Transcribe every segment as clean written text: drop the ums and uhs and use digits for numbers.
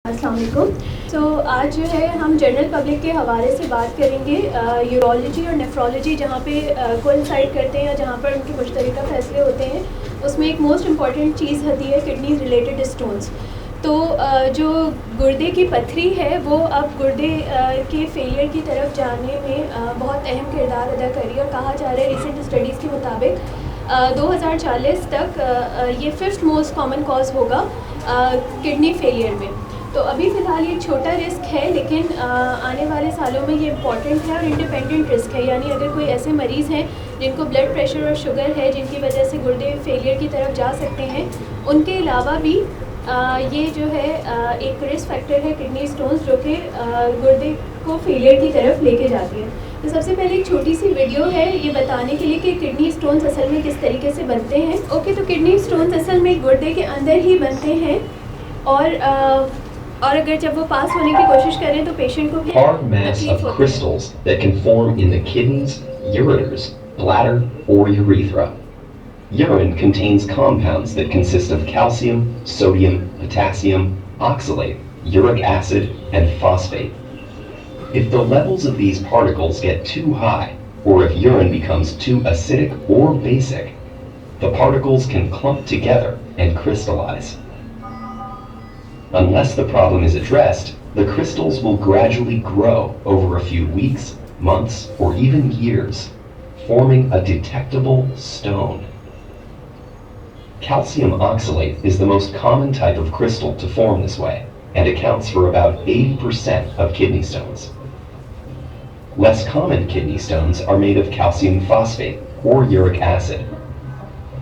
अस्सलाम वालेकुम। तो आज जो है हम जनरल पब्लिक के हवाले से बात करेंगे यूरोलॉजी और नेफ्रोलॉजी जहाँ पे कोइंसाइड करते हैं या जहाँ पर उनके मुश्तरका फैसले होते हैं, उसमें एक मोस्ट इम्पॉर्टेंट चीज़ होती है किडनी रिलेटेड स्टोन्स। तो जो गुर्दे की पथरी है वो अब गुर्दे के फेलियर की तरफ जाने में बहुत अहम किरदार अदा कर रही है और कहा जा रहा है रिसेंट स्टडीज़ के मुताबिक 2040 तक ये 5th मोस्ट कॉमन कॉज होगा किडनी फेलियर में। तो अभी फ़िलहाल ये छोटा रिस्क है, लेकिन आने वाले सालों में ये इम्पॉर्टेंट है और इंडिपेंडेंट रिस्क है। यानी अगर कोई ऐसे मरीज़ हैं जिनको ब्लड प्रेशर और शुगर है, जिनकी वजह से गुर्दे फेलियर की तरफ जा सकते हैं, उनके अलावा भी ये जो है एक रिस्क फैक्टर है किडनी स्टोन्स, जो कि गुर्दे को फेलियर की तरफ लेके जाती है। तो सबसे पहले एक छोटी सी वीडियो है ये बताने के लिए कि किडनी स्टोन्स असल में किस तरीके से बनते हैं। ओके, तो किडनी स्टोन्स असल में गुर्दे के अंदर ही बनते हैं और अगर जब वो पास होने की कोशिश करें तो पेशेंट को hard mass of crystals that can form in the kidneys, ureters, bladder, or urethra. Urine contains compounds that consist of calcium, sodium, potassium, oxalate, uric acid, and phosphate. If the levels of these particles get too high, or if urine becomes too acidic or basic, the particles can clump together and crystallize. Unless the problem is addressed, the crystals will gradually grow over a few weeks, months, or even years, forming a detectable stone. Calcium oxalate is the most common type of crystal to form this way, and accounts for about 80% of kidney stones. Less common kidney stones are made of calcium phosphate or uric acid.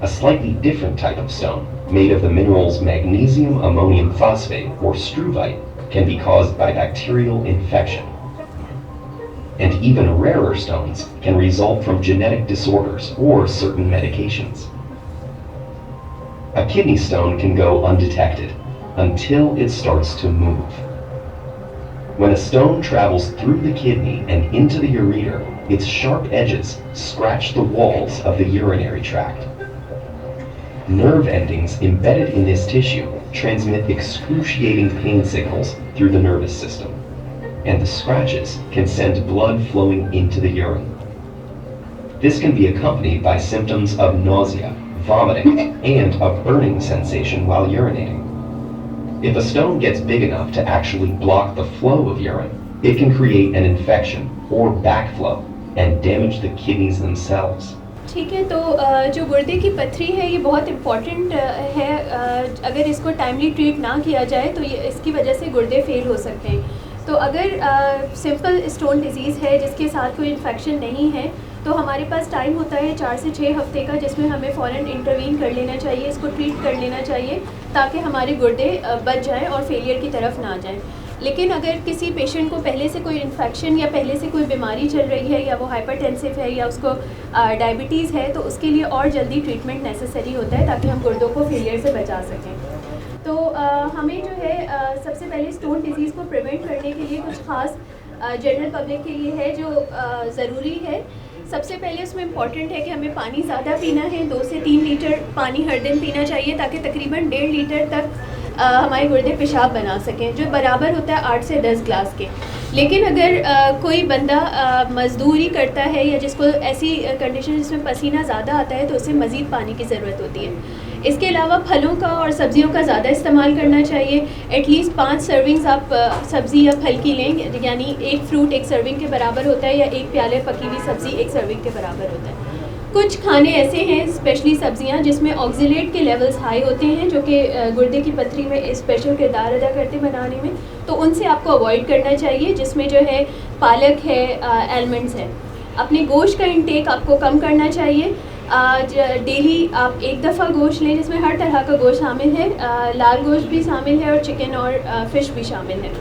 A slightly different type of stone, made of the minerals magnesium ammonium phosphate or struvite, can be caused by bacterial infection. And even rarer stones can result from genetic disorders or certain medications. A kidney stone can go undetected until it starts to move. When a stone travels through the kidney and into the ureter, its sharp edges scratch the walls of the urinary tract. Nerve endings embedded in this tissue transmit excruciating pain signals through the nervous system, and the scratches can send blood flowing into the urine. This can be accompanied by symptoms of nausea, vomiting, and a burning sensation while urinating. If a stone gets big enough to actually block the flow of urine, it can create an infection or backflow and damage the kidneys themselves. ठीक है, तो जो गुर्दे की पथरी है ये बहुत इम्पॉर्टेंट है। अगर इसको टाइमली ट्रीट ना किया जाए तो ये इसकी वजह से गुर्दे फेल हो सकते हैं। तो अगर सिंपल स्टोन डिजीज़ है जिसके साथ कोई इन्फेक्शन नहीं है, तो हमारे पास टाइम होता है 4 से 6 हफ्ते का, जिसमें हमें फ़ौरन इंटरवीन कर लेना चाहिए, इसको ट्रीट कर लेना चाहिए ताकि हमारे गुर्दे बच जाएँ और फेलियर की तरफ ना जाएँ। लेकिन अगर किसी पेशेंट को पहले से कोई इन्फेक्शन या पहले से कोई बीमारी चल रही है, या वो हाइपरटेंसिव है, या उसको डायबिटीज़ है, तो उसके लिए और जल्दी ट्रीटमेंट नेसेसरी होता है ताकि हम गुर्दों को फेलियर से बचा सकें। तो हमें जो है सबसे पहले स्टोन डिजीज़ को प्रिवेंट करने के लिए कुछ ख़ास जनरल पब्लिक के लिए है जो ज़रूरी है। सबसे पहले उसमें इम्पॉर्टेंट है कि हमें पानी ज़्यादा पीना है, 2 से 3 लीटर पानी हर दिन पीना चाहिए ताकि तकरीबन 1.5 लीटर तक हमारे गुर्दे पेशाब बना सकें, जो बराबर होता है 8 से 10 ग्लास के। लेकिन अगर कोई बंदा मज़दूरी करता है या जिसको ऐसी कंडीशन जिसमें पसीना ज़्यादा आता है, तो उसे मज़ीद पानी की ज़रूरत होती है। इसके अलावा फलों का और सब्ज़ियों का ज़्यादा इस्तेमाल करना चाहिए। एटलीस्ट 5 सर्विंग्स आप सब्ज़ी या फल की लें, यानी एक फ्रूट 1 सर्विंग के बराबर होता है, या 1 प्याले पकी हुई सब्ज़ी 1 सर्विंग के बराबर होता है। कुछ खाने ऐसे हैं, स्पेशली सब्जियां, जिसमें ऑक्सीलेट के लेवल्स हाई होते हैं, जो कि गुर्दे की पथरी में स्पेशल किरदार अदा करते बनाने में, तो उनसे आपको अवॉइड करना चाहिए, जिसमें जो है पालक है, आलमंड्स है। अपने गोश्त का इंटेक आपको कम करना चाहिए। डेली आप 1 दफ़ा गोश्त लें, जिसमें हर तरह का गोश्त शामिल है, लाल गोश्त भी शामिल है और चिकन और फ़िश भी शामिल है।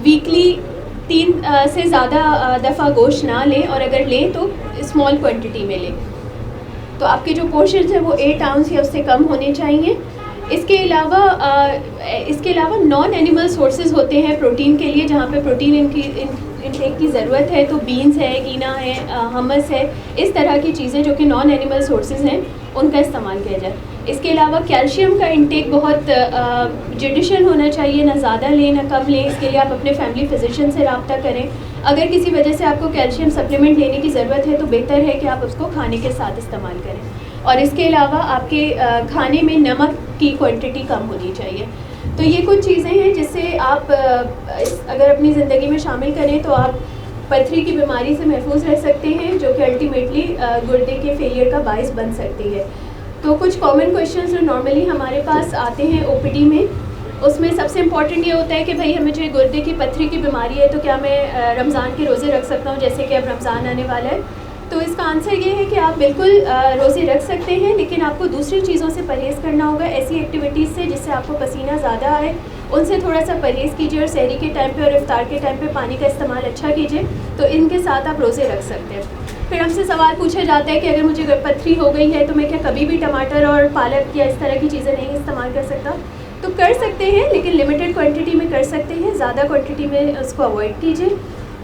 वीकली 3 से ज़्यादा दफ़ा गोश्त ना लें, और अगर लें तो स्मॉल क्वांटिटी में लें। तो आपके जो पोर्शंस हैं वो 8 आउंस या उससे कम होने चाहिए। इसके अलावा नॉन एनिमल सोर्सेज होते हैं प्रोटीन के लिए, जहाँ पे प्रोटीन इनटेक की ज़रूरत है, तो बीन्स है, कीना है, हमस है, इस तरह की चीज़ें जो कि नॉन एनिमल सोर्सेज हैं, उनका इस्तेमाल किया जाए। इसके अलावा कैल्शियम का इंटेक बहुत जुडिशल होना चाहिए, ना ज़्यादा लें ना कम लें। इसके लिए आप अपने फैमिली फिजिशियन से रब्ता करें। अगर किसी वजह से आपको कैल्शियम सप्लीमेंट लेने की ज़रूरत है तो बेहतर है कि आप उसको खाने के साथ इस्तेमाल करें। और इसके अलावा आपके खाने में नमक की क्वांटिटी कम होनी चाहिए। तो ये कुछ चीज़ें हैं जिससे आप अगर अपनी ज़िंदगी में शामिल करें तो आप पथरी की बीमारी से महफूज रह सकते हैं, जो कि अल्टीमेटली गुर्दे के फेलियर का बायस बन सकती है। तो कुछ कॉमन क्वेश्चंस जो नॉर्मली हमारे पास आते हैं ओपीडी में, उसमें सबसे इम्पॉर्टेंट ये होता है कि भाई हमें जो गुर्दे की पथरी की बीमारी है तो क्या मैं रमज़ान के रोज़े रख सकता हूँ, जैसे कि अब रमज़ान आने वाला है। तो इसका आंसर ये है कि आप बिल्कुल रोज़े रख सकते हैं, लेकिन आपको दूसरी चीज़ों से परहेज़ करना होगा। ऐसी एक्टिविटीज़ से जिससे आपको पसीना ज़्यादा आए उनसे थोड़ा सा परहेज़ कीजिए, और सहरी के टाइम पे और इफ्तार के टाइम पे पानी का इस्तेमाल अच्छा कीजिए। तो इनके साथ आप रोज़े रख सकते हैं। फिर हमसे सवाल पूछा जाता है कि अगर मुझे पथरी हो गई है तो मैं क्या कभी भी टमाटर और पालक या इस तरह की चीज़ें नहीं इस्तेमाल कर सकता? तो कर सकते हैं, लेकिन लिमिटेड क्वांटिटी में कर सकते हैं, ज़्यादा क्वांटिटी में उसको अवॉइड कीजिए।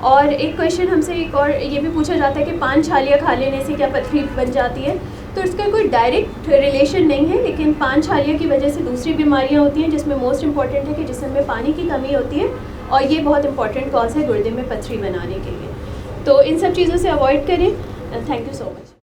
और एक क्वेश्चन हमसे एक और ये भी पूछा जाता है कि पान छालियाँ खा लेने से क्या पथरी बन जाती है? तो इसका कोई डायरेक्ट रिलेशन नहीं है, लेकिन पान छालिया की वजह से दूसरी बीमारियां होती हैं, जिसमें मोस्ट इंपॉर्टेंट है कि जिस्म में पानी की कमी होती है, और ये बहुत इंपॉर्टेंट कॉज है गुर्दे में पथरी बनाने के लिए। तो इन सब चीज़ों से अवॉइड करें। Thank you so much.